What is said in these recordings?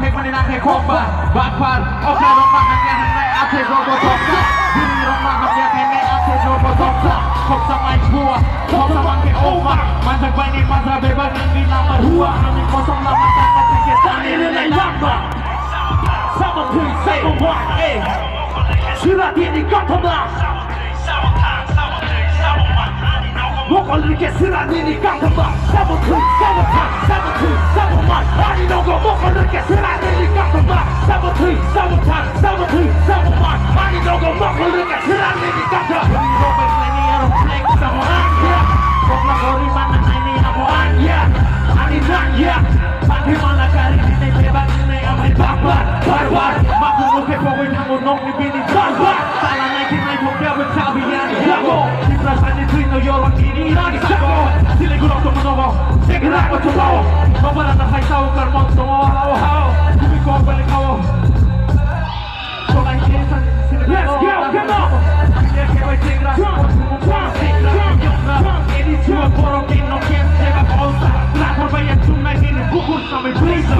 เพลงมันในนามเพลงของบ้านบางพันโอเคร้องมากันยังไงอาเทโรโบทอกซ์ที่นี่ร้องมากันยังไงอาเทโรโบทอกซ์ผมสมัยบัวผมสมัยโอมามันจะไปในมันจะไปบ้านนี้ลามาหัวมันมีคนสำลักมันจะมาเก็บตังค์ในเรื่องในย่างบ้านSama pui, sama one, eh. Sudah ini kau telah. Bukan lagi sudah ini kau telah. Sama pui, sama one, sama pui, sama one. Ani nogo bukan lagi sudah ini kau telah. Sama pui, sama one, sama pui, sama one. Ani nogo bukan lagi sudah ini kau telah. Ini robek ini orang flex sama anja. Kau lagi mana ini aku anja. Ani nanya. Bagaimana kali ini bebas ini amat babar. Barbar, maku mungkin pokoknya kamu nong di bini barbar. Salah naikin naik mobil bercabian jago. Di perasaan itu orang ini lagi jago. Sila gurau tu menunggu, segera aku coba. Bapak nak saya tahu kermon semua hau. Kumi kau balik kau. Soalnya ini let's go, come on. Dia kewai segera, segera. Ini cuma borokin noken sebab osa. Lakon banyak cuma ini bukur sampai blazer.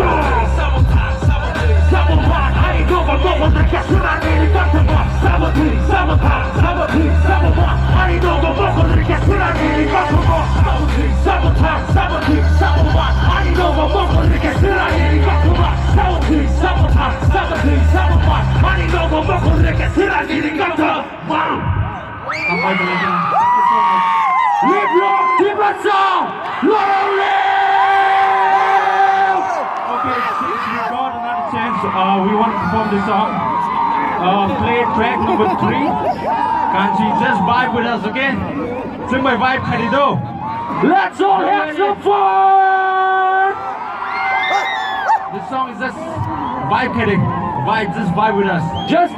Sama one, I ain't gonna go on the gas when I need it, got to buy. Sama three, sama five, sama three, sama one. I ain't gonna go on the gas when I need it, got to buy. Sama three, sama five, sama three, sama one. I ain't gonna go on the gas when I need it, got to buy. Sama three, sama five, sama three, sama one. I ain't gonna go on the gas when I need it, got to buy. Sampai jumpa. Live long, keep us on, long live. Okay, since we got another chance, we want to perform this song. Play track number 3. Can't you just vibe with us, okay? Sing my vibe, Kadido. Let's all have some fun. This song is just vibe, kidding. Vibe, just vibe with us. Just.